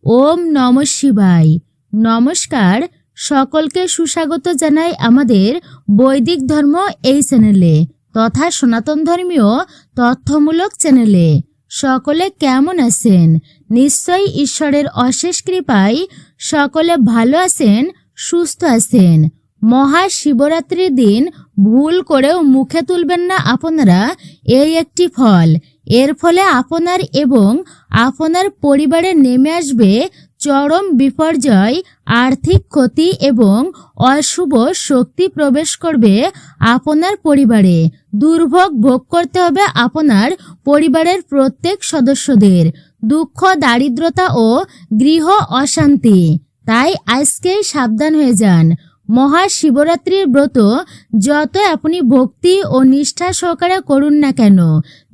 ওম নমঃ শিবায়। নমস্কার, সকলকে সুস্বাগত জানাই আমাদের বৈদিক ধর্ম এই চ্যানেলে তথা সনাতন ধর্মীয় তথ্যমূলক চ্যানেলে। সকলে কেমন আছেন? নিশ্চয়ই ঈশ্বরের অশেষ কৃপায় সকলে ভালো আছেন, সুস্থ আছেন। মহাশিবরাত্রির দিন ভুল করেও মুখে তুলবেন না আপনারা এই একটি ফল। এর ফলে আপনার এবং আপনার পরিবারে নেমে আসবে চরম বিপর্যয়, আর্থিক ক্ষতি এবং অশুভ শক্তি প্রবেশ করবে আপনার পরিবারে। দুর্ভোগ ভোগ করতে হবে আপনার পরিবারের প্রত্যেক সদস্যদের, দুঃখ, দারিদ্রতা ও গৃহ অশান্তি। তাই আজকেই সাবধান হয়ে যান। মহাশিবরাত্রির ব্রত যত আপনি ভক্তি ও নিষ্ঠা সহকারে করুন না কেন,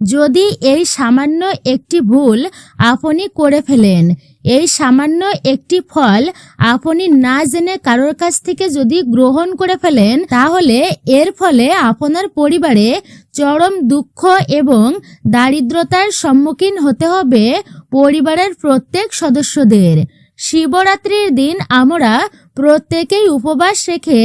যদি এই সামান্য একটি ভুল আপনি করে ফেলেন, এই সামান্য একটি ফল আপনি না জেনে কারোর কাছ থেকে যদি গ্রহণ করে ফেলেন, তাহলে এর ফলে আপনার পরিবারে চরম দুঃখ এবং দারিদ্রতার সম্মুখীন হতে হবে পরিবারের প্রত্যেক সদস্যদের। শিবরাত্রির দিন আমরা প্রত্যেকেই উপবাস রেখে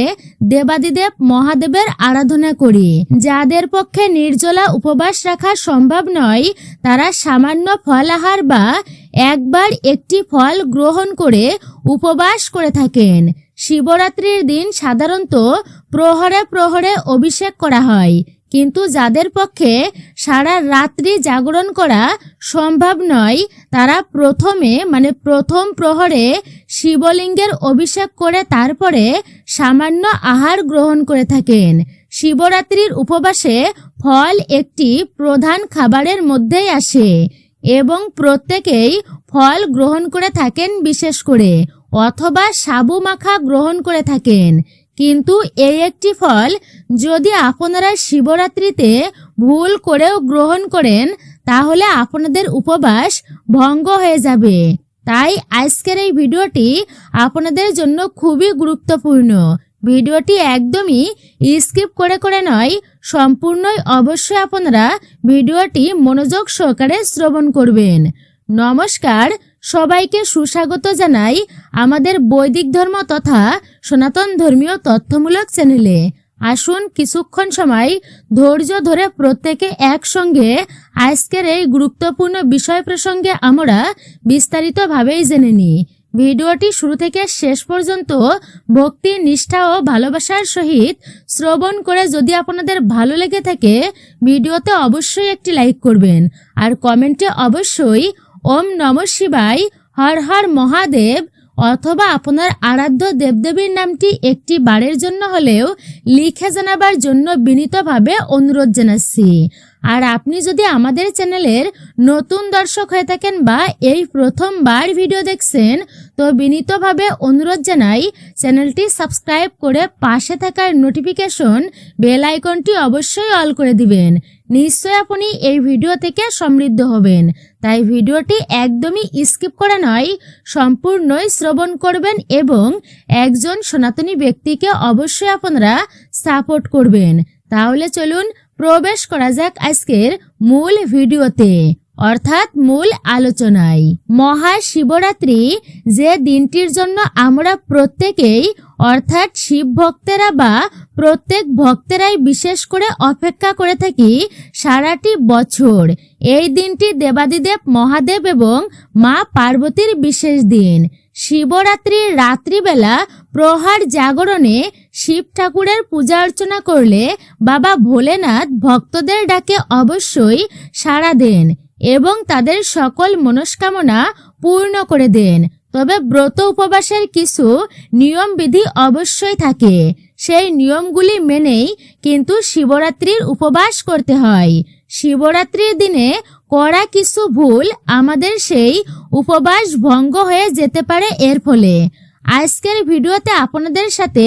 দেবাদিদেব মহাদেবের আরাধনা করি। যাদের পক্ষে নির্জলা উপবাস রাখা সম্ভব নয়, তারা সামান্য ফলাহার বা একবার একটি ফল গ্রহণ করে উপবাস করে থাকেন। শিবরাত্রির দিন সাধারণত প্রহরে প্রহরে অভিষেক করা হয়, কিন্তু যাদের পক্ষে সারা রাত্রি জাগরণ করা সম্ভব নয়, তারা প্রথম প্রহরে শিবলিঙ্গের অভিষেক করে তারপরে সামান্য আহার গ্রহণ করে থাকেন। শিবরাত্রির উপবাসে ফল একটি প্রধান খাবারের মধ্যেই আসে এবং প্রত্যেকেই ফল গ্রহণ করে থাকেন বিশেষ করে, অথবা সাবু মাখা গ্রহণ করে থাকেন। কিন্তু এই একটি ফল যদি আপনারা শিবরাত্রিতে ভুল করেও গ্রহণ করেন, তাহলে আপনাদের উপবাস ভঙ্গ হয়ে যাবে। তাই আজকের এই ভিডিওটি আপনাদের জন্য খুবই গুরুত্বপূর্ণ। ভিডিওটি একদমই স্কিপ করে নয়, সম্পূর্ণই অবশ্যই আপনারা ভিডিওটি মনোযোগ সহকারে শ্রবণ করবেন। নমস্কার, সবাইকে সুস্বাগত জানাই আমাদের বৈদিক ধর্ম তথা সনাতন ধর্মীয় তথ্যমূলক চ্যানেলে। আসুন কিছুক্ষণ সময় ধৈর্য ধরে প্রত্যেকে একসঙ্গে আজকের এই গুরুত্বপূর্ণ বিষয় প্রসঙ্গে আমরা বিস্তারিতভাবেই জেনে নিই। ভিডিওটি শুরু থেকে শেষ পর্যন্ত ভক্তি, নিষ্ঠা ও ভালোবাসার সহিত শ্রবণ করে যদি আপনাদের ভালো লেগে থাকে, ভিডিওতে অবশ্যই একটি লাইক করবেন আর কমেন্টে অবশ্যই ওম নমঃ শিবায়, হর হর মহাদেব অথবা আপনার আরাধ্য দেবদেবীর নামটি একটি বারের জন্য হলেও লিখে জানাবার জন্য বিনীতভাবে অনুরোধ জানাচ্ছি। আর আপনি যদি আমাদের চ্যানেলের নতুন দর্শক হয়ে থাকেন বা এই প্রথমবার ভিডিও দেখছেন, তো বিনীতভাবে অনুরোধ জানাই চ্যানেলটি সাবস্ক্রাইব করে পাশে থাকার নোটিফিকেশন বেল আইকনটি অবশ্যই অল করে দিবেন। নিশ্চয় আপনি এই ভিডিও থেকে সমৃদ্ধ হবেন। তাই ভিডিওটি একদমই স্কিপ করে নয়, সম্পূর্ণই শ্রবণ করবেন এবং একজন সনাতনী ব্যক্তিকে অবশ্যই আপনারা সাপোর্ট করবেন। তাহলে চলুন প্রবেশ করা যাক আজকের মূল ভিডিওতে, অর্থাৎ মূল আলোচনায়। মহাশিবরাত্রি যে দিনটির জন্য আমরা প্রত্যেকেই অর্থাৎ শিব ভক্তেরা বা প্রত্যেক ভক্তেরাই বিশেষ করে অপেক্ষা করে থাকি সারাটি বছর। এই দিনটি দেবাদিদেব মহাদেব এবং মা পার্বতীর বিশেষ দিন। শিবরাত্রির রাত্রিবেলা প্রহার জাগরণে শিব ঠাকুরের পূজা অর্চনা করলে বাবা ভোলেনাথ ভক্তদের ডাকে অবশ্যই সাড়া দেন এবং তাদের সকল মনস্কামনা পূর্ণ করে দেন। তবে ব্রত উপবাসের কিছু নিয়ম বিধি অবশ্যই থাকে, সেই নিয়মগুলি মেনেই কিন্তু শিবরাত্রির উপবাস করতে হয়। শিবরাত্রির দিনে করা কিছু ভুল আমাদের সেই উপবাস ভঙ্গ হয়ে যেতে পারে। এর ফলে আজকের ভিডিওতে আপনাদের সাথে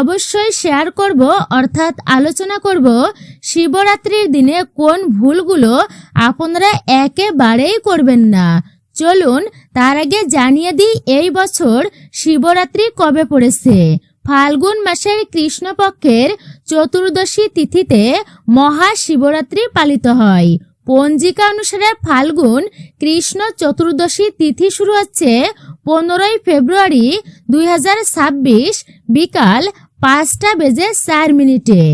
অবশ্যই শেয়ার করব, অর্থাৎ আলোচনা করব শিবরাত্রির দিনে কোন ভুলগুলো আপনারা একেবারেই করবেন না। চলুন তার আগে জানিয়ে দিই এই বছর শিবরাত্রি কবে পড়েছে। ফাল্গুন মাসের কৃষ্ণপক্ষের চতুর্দশী তিথিতে মহাশিবরাত্রি পালিত হয়। পঞ্জিকা অনুসারে ফাল্গুন কৃষ্ণ চতুর্দশী তিথি শুরু হচ্ছে 15ই ফেব্রুয়ারি 2026 বিকাল 5:04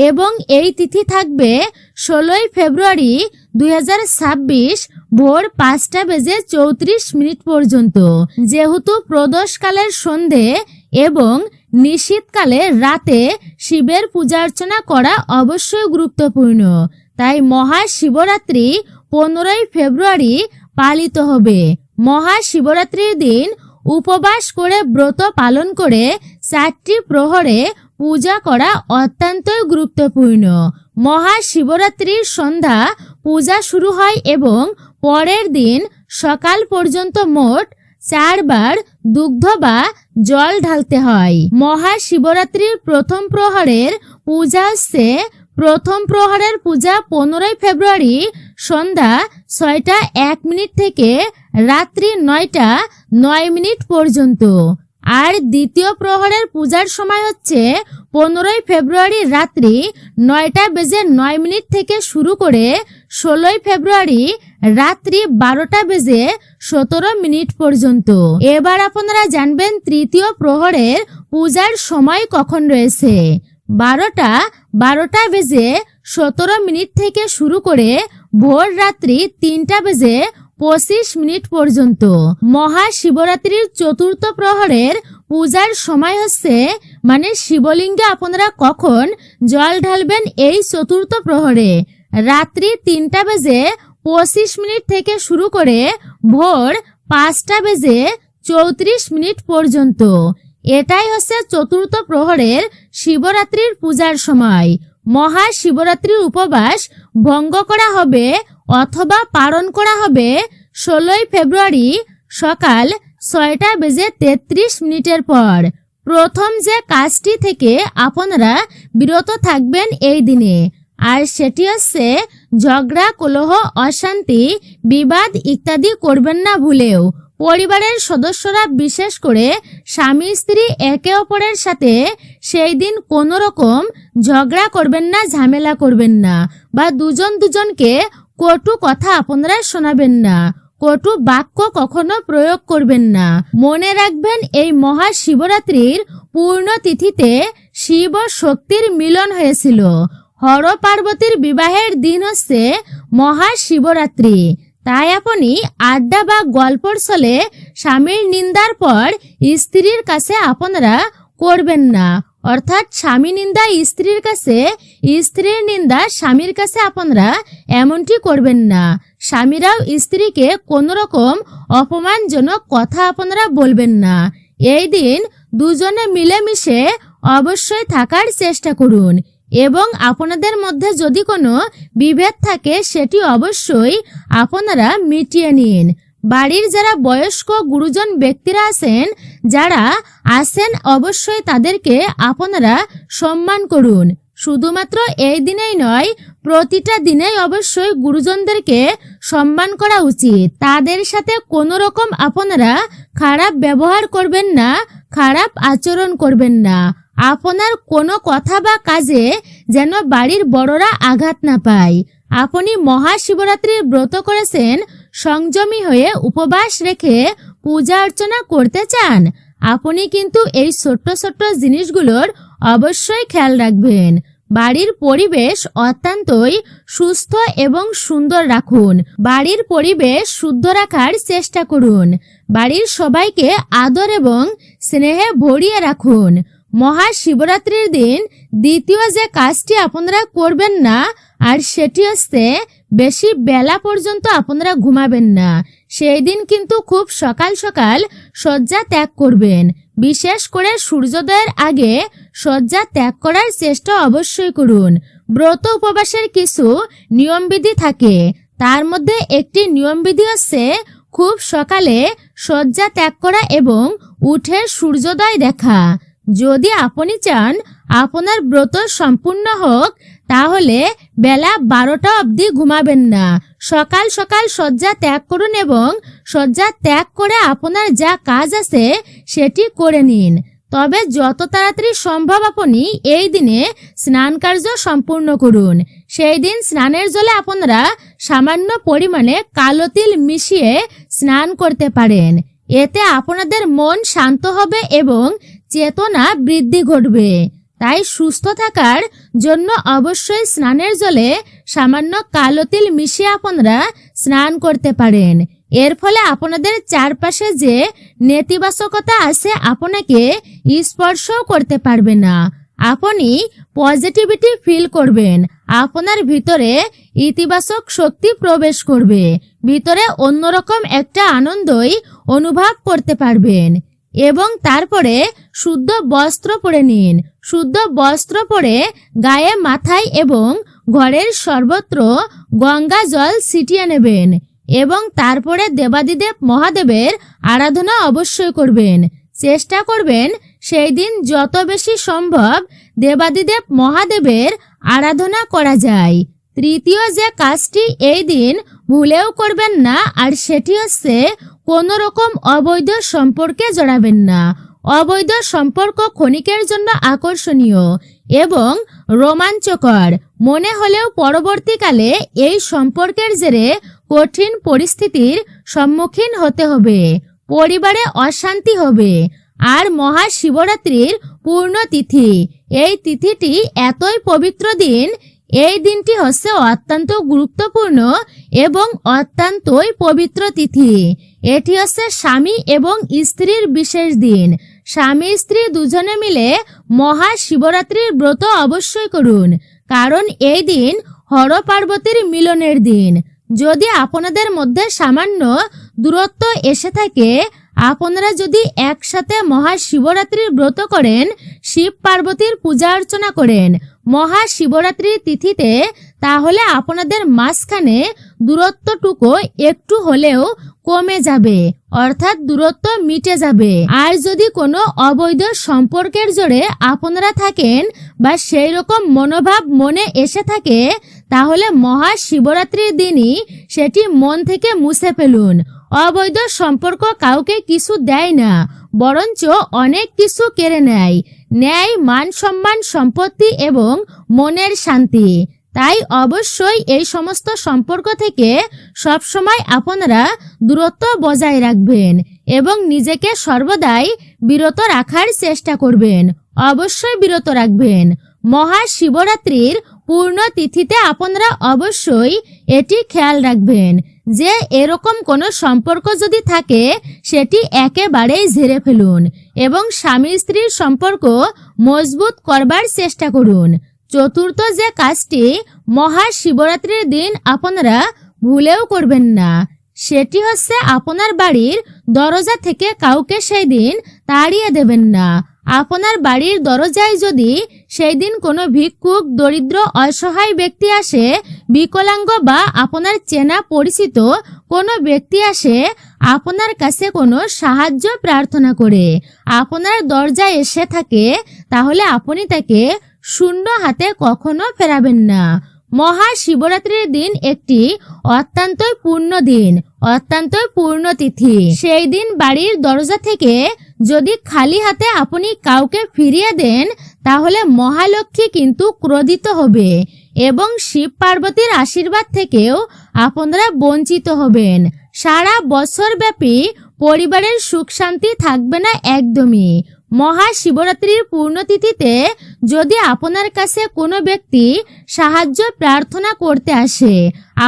এবং এই তিথি থাকবে 16ই ফেব্রুয়ারি 2026 ভোর 5:34 পর্যন্ত। যেহেতু প্রদোষকালের সন্ধে এবং নিশীথকালে রাতে শিবের পূজা অর্চনা করা অবশ্যই গুরুত্বপূর্ণ, তাই মহাশিবরাত্রি 15ই ফেব্রুয়ারি পালিত হবে। মহাশিবরাত্রির দিন উপবাস করে ব্রত পালন করে 4টি প্রহরে পূজা করা অত্যন্তই গুরুত্বপূর্ণ। মহাশিবরাত্রির সন্ধ্যা পূজা শুরু হয় এবং পরের দিন সকাল পর্যন্ত মোট 4 বার দুগ্ধ বা জল ঢালতে হয়। মহাশিবরাত্রির প্রথম প্রহরের পূজা হচ্ছে প্রথম প্রহরের পূজা 15ই ফেব্রুয়ারি সন্ধ্যা 6:01 থেকে রাত্রি 9:09 পর্যন্ত। আর দ্বিতীয় প্রহরের পূজার সময় হচ্ছে 15ই ফেব্রুয়ারি রাত্রি 9:09 থেকে শুরু করে 16ই ফেব্রুয়ারি রাত্রি 12:17 পর্যন্ত। এবার আপনারা জানবেন তৃতীয় প্রহরের পূজার সময় কখন রয়েছে। 12:17 থেকে শুরু করে ভোর রাত্রি 3:25 পর্যন্ত। মহাশিবরাত্রির চতুর্থ প্রহরের পূজার সময় হচ্ছে মানে শিবলিঙ্গে আপনারা কখন জল ঢালবেন এই চতুর্থ প্রহরে রাত্রি 3:25 থেকে শুরু করে ভোর 5:34 পর্যন্ত। এটাই হচ্ছে চতুর্থ প্রহরের শিবরাত্রির পূজার সময়। মহাশিবরাত্রির উপবাস ভঙ্গ করা হবে অথবা পালন করা হবে 16ই ফেব্রুয়ারি সকাল 6:33 পর। প্রথম যে কাজটি থেকে আপনারা বিরত থাকবেন এই দিনে, আর সেটি হচ্ছে ঝগড়া, কলহ, অশান্তি, বিবাদ ইত্যাদি করবেন না ভুলেও। পরিবারের সদস্যরা বিশেষ করে স্বামী স্ত্রী একে অপরের সাথে সেই দিন কোনো রকম ঝগড়া করবেন না, ঝামেলা করবেন না, বা দুজন দুজনকে কটু কথা আপনারা শোনাবেন না, কটু বাক্য কখনো প্রয়োগ করবেন না। মনে রাখবেন এই মহাশিবরাত্রির পূর্ণ তিথিতে শিব ও শক্তির মিলন হয়েছিল। হর পার্বতীর বিবাহের দিন হচ্ছে মহাশিবরাত্রি। তাই আপনি আড্ডা বা গল্পর ছলে স্বামীর নিন্দার পর স্ত্রীর কাছে আপনারা করবেন না, অর্থাৎ স্বামী নিন্দা স্ত্রীর কাছে, স্ত্রীর নিন্দা স্বামীর কাছে আপনারা এমনটি করবেন না। স্বামীরাও স্ত্রীকে কোনো রকম অপমানজনক কথা আপনারা বলবেন না। এই দিন দুজনে মিলেমিশে অবশ্যই থাকার চেষ্টা করুন এবং আপনাদের মধ্যে যদি কোনো বিভেদ থাকে সেটি অবশ্যই আপনারা মিটিয়ে নিন। বাড়ির যারা বয়স্ক গুরুজন ব্যক্তিরা যারা আছেন অবশ্যই তাদেরকে আপনারা সম্মান করুন। শুধুমাত্র এই দিনেই নয়, প্রতিটা দিনেই অবশ্যই গুরুজনদেরকে সম্মান করা উচিত। তাদের সাথে কোনো রকম আপনারা খারাপ ব্যবহার করবেন না, খারাপ আচরণ করবেন না। আপনার কোনো কথা বা কাজে যেন বাড়ির বড়রা আঘাত না পায়। আপনি মহাশিবরাত্রির ব্রত করেছেন, সংযমী হয়ে উপবাস রেখে পূজা অর্চনা করতে চান, আপনি কিন্তু এই ছোট্ট ছোট্ট জিনিসগুলোর অবশ্যই খেয়াল রাখবেন। বাড়ির পরিবেশ অত্যন্তই সুস্থ এবং সুন্দর রাখুন। বাড়ির পরিবেশ শুদ্ধ রাখার চেষ্টা করুন। বাড়ির সবাইকে আদর এবং স্নেহে ভরিয়ে রাখুন। মহাশিবরাত্রির দিন দ্বিতীয় যে কাজটি আপনারা করবেন না, আর সেটি হচ্ছে বেশি বেলা পর্যন্ত আপনারা ঘুমাবেন না। সেই দিন কিন্তু খুব সকাল সকাল শয্যা ত্যাগ করবেন। বিশেষ করে সূর্যোদয়ের আগে শয্যা ত্যাগ করার চেষ্টা অবশ্যই করুন। ব্রত উপবাসের কিছু নিয়মবিধি থাকে, তার মধ্যে একটি নিয়মবিধি হচ্ছে খুব সকালে শয্যা ত্যাগ করা এবং উঠে সূর্যোদয় দেখা। যদি আপনি চান আপনার ব্রত সম্পূর্ণ হোক, তাহলে বেলা 12টা অবধি ঘুমাবেন না। সকাল সকাল শয্যা ত্যাগ করুন এবং শয্যা ত্যাগ করে আপনার যা কাজ আছে সেটি করে নিন। তবে যত তাড়াতাড়ি সম্ভব আপনি এই দিনে স্নান কার্য সম্পূর্ণ করুন। সেই দিন স্নানের জলে আপনারা সামান্য পরিমাণে কালো তিল মিশিয়ে স্নান করতে পারেন। এতে আপনাদের মন শান্ত হবে এবং চেতনা বৃদ্ধি ঘটবে। তাই সুস্থ থাকার জন্য অবশ্যই স্নানের জলে সামান্য কালো তিল মিশিয়ে আপনারা স্নান করতে পারেন। এর ফলে আপনাদের চারপাশে যে নেতিবাচকতা আছে আপনাকে স্পর্শও করতে পারবে না। আপনি পজিটিভিটি ফিল করবেন, আপনার ভিতরে ইতিবাচক শক্তি প্রবেশ করবে, ভিতরে অন্যরকম একটা আনন্দই অনুভব করতে পারবেন। এবং তারপরে শুদ্ধ বস্ত্র পরে নিন। শুদ্ধ বস্ত্র পরে গায়ে, মাথায় এবং ঘরের সর্বত্র গঙ্গা জল ছিটিয়ে নেবেন এবং তারপরে দেবাদিদেব মহাদেবের আরাধনা অবশ্যই করবেন। চেষ্টা করবেন সেই দিন যত বেশি সম্ভব দেবাদিদেব মহাদেবের আরাধনা করা যায়। তৃতীয় যে কাজটি এই দিন ভুলেও করবেন না, আর সেটি হচ্ছে কোনো রকম অবৈধ সম্পর্কে জড়াবেন না। অবৈধ সম্পর্ক ক্ষণিকের জন্য আকর্ষণীয় এবং রোমাঞ্চকর মনে হলেও পরবর্তীকালে এই সম্পর্কের জেরে কঠিন পরিস্থিতির সম্মুখীন হতে হবে, পরিবারে অশান্তি হবে। আর মহাশিবরাত্রির পূর্ণ তিথি, এই তিথিটি এতই পবিত্র দিন, এই দিনটি হচ্ছে অত্যন্ত গুরুত্বপূর্ণ এবং অত্যন্তই পবিত্র তিথি। এটি হচ্ছে স্বামী এবং স্ত্রীর বিশেষ দিন। স্বামী স্ত্রী দুজনে মিলে মহাশিবরাত্রির ব্রত অবশ্যই করুন, কারণ এই দিন হর পার্বতীর মিলনের দিন। যদি আপনাদের মধ্যে সামান্য দূরত্ব এসে থাকে, আপনারা যদি একসাথে মহাশিবরাত্রির ব্রত করেন, শিব পার্বতীর পূজা অর্চনা করেন মহাশিবরাত্রির তিথিতে, তাহলে আপনাদের মাঝখানে দূরত্বটুকু একটু হলেও কমে যাবে, অর্থাৎ দূরত্ব মিটে যাবে। আর যদি কোনো অবৈধ সম্পর্কের জোরে আপনারা থাকেন বা সেই রকম মনোভাব মনে এসে থাকে, তাহলে মহাশিবরাত্রির দিনই সেটি মন থেকে মুছে ফেলুন। অবৈধ সম্পর্ক কাউকে কিছু দেয় না, বরঞ্চ অনেক কিছু কেড়ে নেয়। ন্যায়, মান সম্মান, সম্পত্তি এবং মনের শান্তি। তাই অবশ্যই এই সমস্ত সম্পর্ক থেকে সবসময় আপনারা দূরত্ব বজায় রাখবেন এবং নিজেকে সর্বদাই বিরত রাখার চেষ্টা করবেন। অবশ্যই বিরত রাখবেন। মহাশিবরাত্রির পূর্ণ তিথিতে আপনারা অবশ্যই এটি খেয়াল রাখবেন যে এরকম কোনো সম্পর্ক যদি থাকে সেটি একেবারেই ঝেড়ে ফেলুন এবং স্বামী স্ত্রীর সম্পর্ক মজবুত করবার চেষ্টা করুন। চতুর্থ যে কাজটি মহাশিবরাত্রির দিন আপনারা ভুলেও করবেন না, সেটি হচ্ছে আপনার বাড়ির দরজা থেকে কাউকে সেই দিন তাড়িয়ে দেবেন না। আপনার বাড়ির দরজায় যদি সেই দিন কোনো ভিক্ষুক, দরিদ্র, অসহায় ব্যক্তি আসে, বিকলাঙ্গ বা আপনার চেনা পরিচিত কোনো ব্যক্তি আসে আপনার কাছে কোনো সাহায্য প্রার্থনা করে আপনার দরজায় এসে থাকে, তাহলে আপনি তাকে শূন্য হাতে কখনো ফেরাবেন না। মহাশিবরাত্রির দিন একটি অত্যন্তই পূর্ণ দিন, অত্যন্তই পূর্ণ তিথি। সেই দিন বাড়ির দরজা থেকে যদি খালি হাতে আপনি কাউকে ফিরিয়ে দেন, তাহলে মহালক্ষ্মী কিন্তু ক্রোধিত হবে এবং শিব পার্বতীর আশীর্বাদ থেকেও আপনারা বঞ্চিত হবেন। সারা বছর ব্যাপী পরিবারের সুখ শান্তি থাকবে না একদমই। মহাশিবরাত্রির পূর্ণতিথিতে যদি আপনার কাছে কোনো ব্যক্তি সাহায্য প্রার্থনা করতে আসে,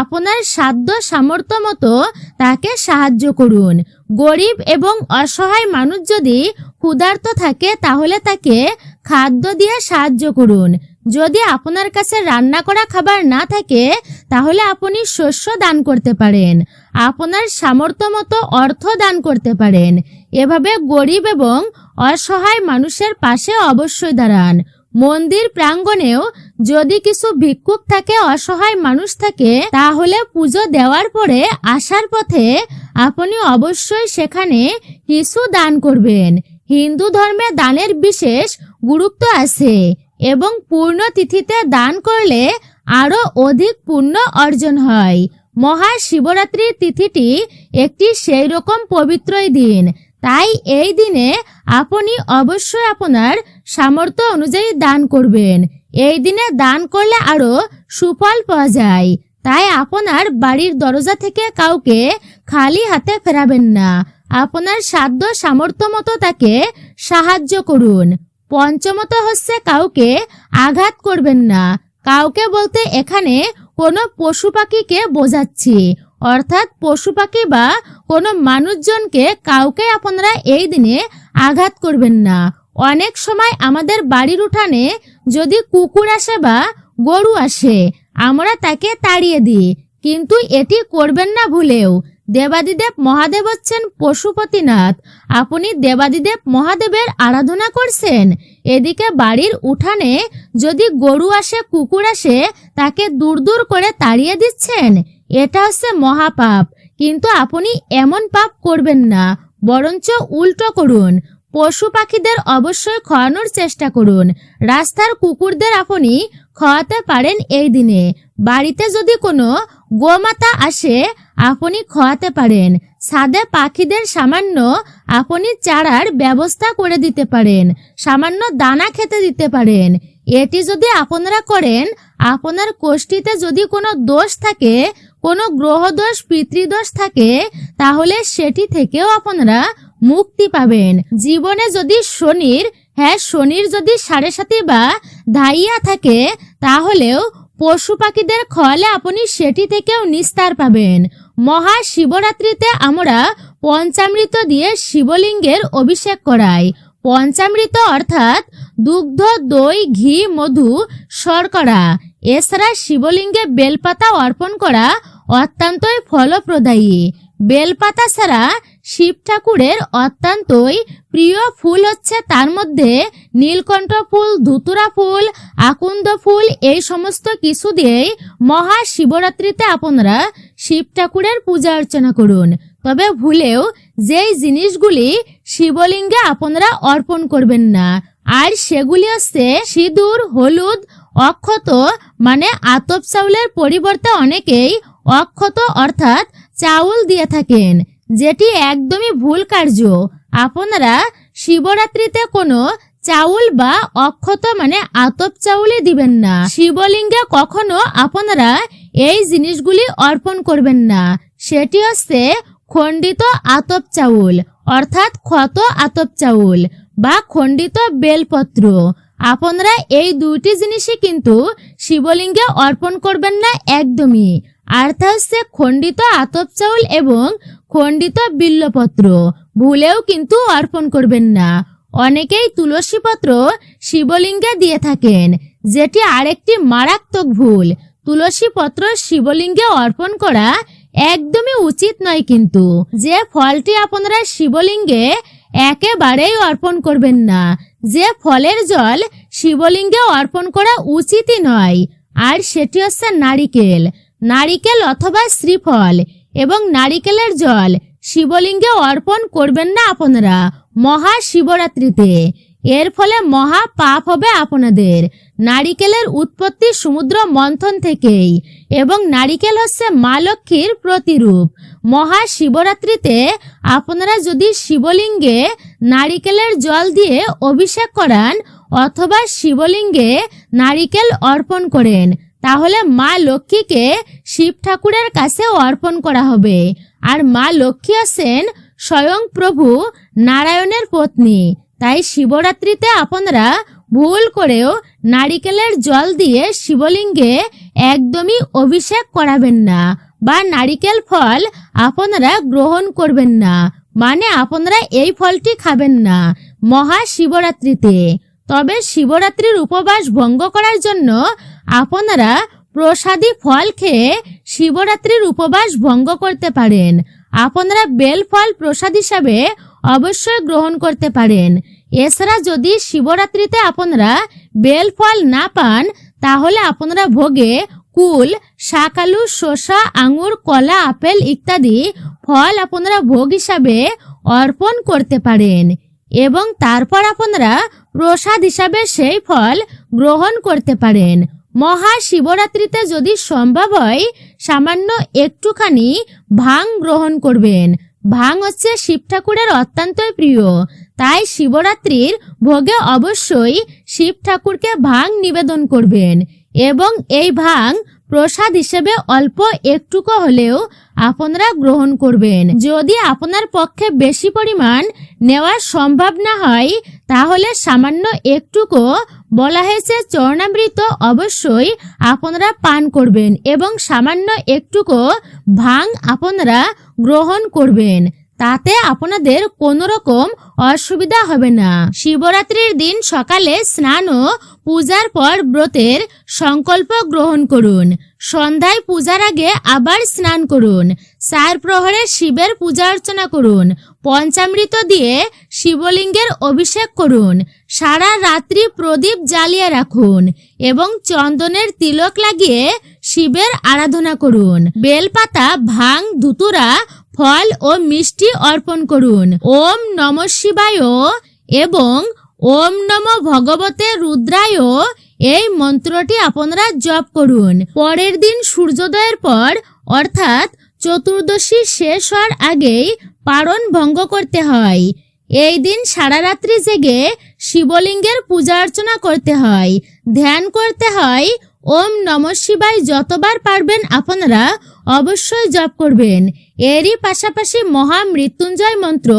আপনার সাধ্য সামর্থ্য মতো তাকে সাহায্য করুন। গরিব এবং অসহায় মানুষ যদি ক্ষুধার্ত থাকে, তাহলে তাকে খাদ্য দিয়ে সাহায্য করুন। যদি আপনার কাছে রান্না করা খাবার না থাকে, তাহলে আপনি শস্য দান করতে পারেন, আপনার সামর্থ্য মতো অর্থ দান করতে পারেন। এভাবে গরিব এবং অসহায় মানুষের পাশে অবশ্যই দাঁড়ান। মন্দির প্রাঙ্গণেও যদি কিছু ভিক্ষুক থাকে, অসহায় মানুষ থাকে, তাহলে পুজো দেওয়ার পরে আসার পথে আপনি অবশ্যই সেখানে কিছু দান করবেন। হিন্দু ধর্মে দানের বিশেষ গুরুত্ব আছে এবং পূর্ণ তিথিতে দান করলে আরো অধিক পুণ্য অর্জন হয়। মহাশিবরাত্রির তিথিটি একটি সেই রকম পবিত্রই দিন, তাই এই দিনে আপনি অবশ্যই আপনার সামর্থ্য অনুযায়ী দান করবেন। এই দিনে দান করলে আরো সুফল পাওয়া যায়। তাই আপনার বাড়ির দরজা থেকে কাউকে খালি হাতে ফেরাবেন না। আপনার সাধ্য সামর্থ্য মতো তাকে সাহায্য করুন। পঞ্চমত হচ্ছে কাউকে আঘাত করবেন না। কাউকে বলতে এখানে কোনো পশু পাখিকে বোঝাচ্ছি, অর্থাৎ পশু পাখি বা কোনো মানুষজনকে কাউকে আপনারা এই দিনে আঘাত করবেন না। অনেক সময় আমাদের বাড়ির উঠানে যদি কুকুর আসে বা গরু আসে আমরা তাকে তাড়িয়ে দিই, কিন্তু এটি করবেন না ভুলেও। দেবাদিদেব মহাদেব হচ্ছেন পশুপতিনাথ। আপনি দেবাদিদেব মহাদেবের আরাধনা করছেন, এদিকে বাড়ির উঠানে যদি গরু আসে কুকুর আসে তাকে দূর দূর করে তাড়িয়ে দিচ্ছেন, এটা হচ্ছে মহাপাপ। কিন্তু আপনি এমন পাপ করবেন না, বরঞ্চ উল্টো করুন। পশু পাখিদের অবশ্যই খাওয়ানোর চেষ্টা করুন। রাস্তার কুকুরদের আপনি খাওয়াতে পারেন এই দিনে। বাড়িতে যদি কোনো গোমাতা আসে আপনি খাওয়াতে পারেন। ছাদে পাখিদের সামান্য আপনি চারার ব্যবস্থা করে দিতে পারেন, সামান্য দানা খেতে দিতে পারেন। এটি যদি আপনারা করেন, আপনার কোষ্ঠীতে যদি কোনো দোষ থাকে, কোনো গ্রহদোষ পিতৃদোষ থাকে, তাহলে সেটি থেকেও আপনারা মুক্তি পাবেন। জীবনে যদি শনির যদি 7.5 বা ধাইয়া থাকে, তাহলেও পশু পাখিদের খাওয়ালে আপনি সেটি থেকেও নিস্তার পাবেন। মহাশিবরাত্রিতে আমরা পঞ্চামৃত দিয়ে শিবলিঙ্গের অভিষেক করাই। পঞ্চামৃত অর্থাৎ দুগ্ধ, দই, ঘি, মধু, শর্করা। এছাড়া শিবলিঙ্গে বেলপাতা অর্পণ করা অত্যন্তই ফলপ্রদায়ী। বেলপাতা ছাড়া শিব ঠাকুরের অত্যন্তই প্রিয় ফুল হচ্ছে, তার মধ্যে নীলকণ্ঠ ফুল, ধুতুরা ফুল, আকন্দ ফুল, এই সমস্ত কিছু দিয়েই মহাশিবরাত্রিতে আপনারা শিব ঠাকুরের পূজা অর্চনা করুন। তবে ভুলেও যেই জিনিসগুলি শিবলিঙ্গে আপনারা অর্পণ করবেন না, আর সেগুলি হচ্ছে সিঁদুর, হলুদ, অক্ষত মানে আতপ চাউলের পরিবর্তে অনেকেই অক্ষত অর্থাৎ চাউল দিয়ে থাকেন, যেটি একদমই ভুল কার্য। আপনারা শিবরাত্রিতে কোনো চাউল বা অক্ষত মানে আতপ চাউলই দিবেন না। শিবলিঙ্গে কখনো আপনারা এই জিনিসগুলি অর্পণ করবেন না। সেটি হচ্ছে খণ্ডিত আতপ চাউল অর্থাৎ ক্ষত আতপ চাউল বা খণ্ডিত বেলপত্র। আপনারা এই দুইটি জিনিসই কিন্তু শিবলিঙ্গে অর্পণ করবেন না একদমই। আর তা হচ্ছে খণ্ডিত আতপ চাউল এবং খণ্ডিত বিল্লপত্র, ভুলেও কিন্তু অর্পণ করবেন না। অনেকেই তুলসী পত্র শিবলিঙ্গে দিয়ে থাকেন, যেটি আরেকটি মারাত্মক ভুল। তুলসী পত্র শিবলিঙ্গে অর্পণ করা একদমই উচিত নয়। কিন্তু যে ফলটি আপনারা শিবলিঙ্গে একেবারেই অর্পণ করবেন না, যে ফলের জল শিবলিঙ্গে অর্পণ করা উচিতই নয়, আর সেটি হচ্ছে নারিকেল। নারিকেল অথবা শ্রীফল এবং নারিকেলের জল শিবলিঙ্গে অর্পণ করবেন না আপনারা মহাশিবরাত্রিতে। এর ফলে মহা পাপ হবে আপনাদের। নারিকেলের উৎপত্তি সমুদ্র মন্থন থেকেই, এবং নারিকেল হচ্ছে মা লক্ষ্মীর প্রতিরূপ। মহাশিবরাত্রিতে আপনারা যদি শিবলিঙ্গে নারিকেলের জল দিয়ে অভিষেক করান অথবা শিবলিঙ্গে নারিকেল অর্পণ করেন, তাহলে মা লক্ষ্মীকে শিব ঠাকুরের কাছে অর্পণ করা হবে। আর মা লক্ষ্মী আছেন স্বয়ং প্রভু নারায়ণের পত্নী। তাই শিবরাত্রিতে আপনারা ভুল করেও নারিকেলের জল দিয়ে শিবলিঙ্গে একদমই অভিষেক করাবেন না, বা নারিকেল ফল আপনারা গ্রহণ করবেন না, মানে আপনারা এই ফলটি খাবেন না মহাশিবরাত্রিতে। তবে শিবরাত্রির উপবাস ভঙ্গ করার জন্য আপনারা প্রসাদী ফল খেয়ে শিবরাত্রির উপবাস ভঙ্গ করতে পারেন। আপনারা বেল ফল প্রসাদ হিসাবে অবশ্যই গ্রহণ করতে পারেন। এছাড়া যদি শিবরাত্রিতে আপনারা বেল ফল না পান, তাহলে আপনারা ভোগে কুল, শাকালু, শসা, আঙুর, কলা, আপেল ইত্যাদি ফল আপনারা ভোগ হিসাবে অর্পণ করতে পারেন, এবং তারপর আপনারা প্রসাদ হিসাবে সেই ফল গ্রহণ করতে পারেন। মহাশিবরাত্রিতে যদি সম্ভব হয় সামান্য একটুখানি ভাং গ্রহণ করবেন। ভাং হচ্ছে শিব ঠাকুরের অত্যন্তই প্রিয়, তাই শিবরাত্রির ভোগে অবশ্যই শিব ঠাকুরকে ভাং নিবেদন করবেন, এবং এই ভাং প্রসাদ হিসেবে অল্প একটুকু হলেও আপনারা গ্রহণ করবেন। যদি আপনার পক্ষে বেশি পরিমাণ নেওয়া সম্ভব না হয় তাহলে সামান্য একটুকু বলা হয়েছে চরণামৃত অবশ্যই আপনারা পান করবেন এবং সামান্য একটুকু ভাং আপনারা গ্রহণ করবেন। তাতে আপনাদের কোনো রকম অসুবিধা হবে না। শিবরাত্রির দিন সকালে স্নান ও পূজার পর ব্রতের সংকল্প গ্রহণ করুন। সন্ধ্যায় পূজার আগে আবার স্নান করুন। 4 প্রহরে শিবের পূজা অর্চনা করুন। পঞ্চামৃত দিয়ে শিবলিঙ্গের অভিষেক করুন। সারা রাত্রি প্রদীপ জ্বালিয়ে রাখুন এবং চন্দনের তিলক লাগিয়ে শিবের আরাধনা করুন। বেলপাতা, ভাং, ধুতুরা, ফল ও মিষ্টি অর্পণ করুন। ওম নমঃ শিবায় এবং ওম নমো ভগবতে রুদ্রায় এই মন্ত্রটি আপনারা জপ করুন। পরের দিন সূর্যোদয়ের পর অর্থাৎ চতুর্দশী শেষ হওয়ার আগেই পারণ ভঙ্গ করতে হয়। এই দিন সারা রাত্রি জেগে শিবলিঙ্গের পূজা অর্চনা করতে হয়, ধ্যান করতে হয়। ওম নমঃ শিবায় যতবার পারবেন আপনারা অবশ্যই জপ করবেন। এরই পাশাপাশি মহামৃত্যুঞ্জয় মন্ত্র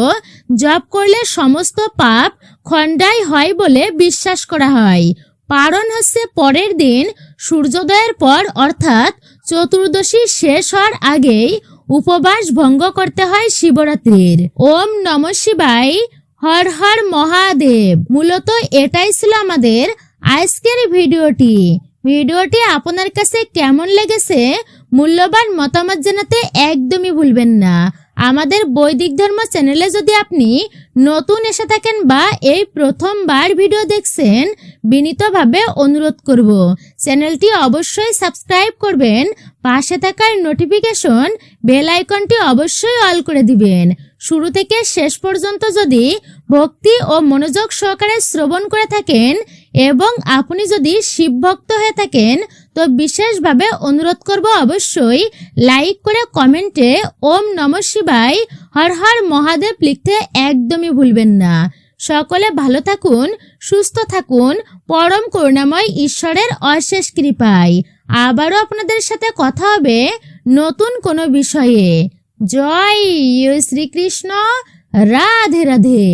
জপ করলে সমস্ত পাপ খণ্ডাই হয় বলে বিশ্বাস করা হয়। পারণ হচ্ছে পরের দিন সূর্যোদয়ের পর অর্থাৎ চতুর্দশী শেষ হওয়ার আগেই উপবাস ভঙ্গ করতে হয় শিবরাত্রির। ওম নমঃ শিবায়, হর হর মহাদেব। মূলত এটাই ছিল আমাদের আজকের ভিডিওটি আপনার কাছে কেমন লেগেছে মূল্যবান মতামত জানাতে একদমই ভুলবেন না। আমাদের বৈদিক ধর্ম চ্যানেলে যদি আপনি নতুন এসে থাকেন বা এই প্রথমবার ভিডিও দেখছেন, বিনীতভাবে অনুরোধ করব চ্যানেলটি অবশ্যই সাবস্ক্রাইব করবেন। পাশে থাকার নোটিফিকেশন বেল আইকনটি অবশ্যই অল করে দিবেন। শুরু থেকে শেষ পর্যন্ত যদি ভক্তি ও মনোযোগ সহকারে শ্রবণ করে থাকেন এবং আপনি যদি শিব ভক্ত হয়ে থাকেন তো বিশেষভাবে অনুরোধ করব অবশ্যই লাইক করে কমেন্টে ওম নমঃ শিবায়, হর হর মহাদেব লিখতে একদমই ভুলবেন না। সকলে ভালো থাকুন, সুস্থ থাকুন, পরম করুণাময় ঈশ্বরের অশেষ কৃপায়। আবারও আপনাদের সাথে কথা হবে নতুন কোনো বিষয়ে। জয় শ্রীকৃষ্ণ, রাধে রাধে।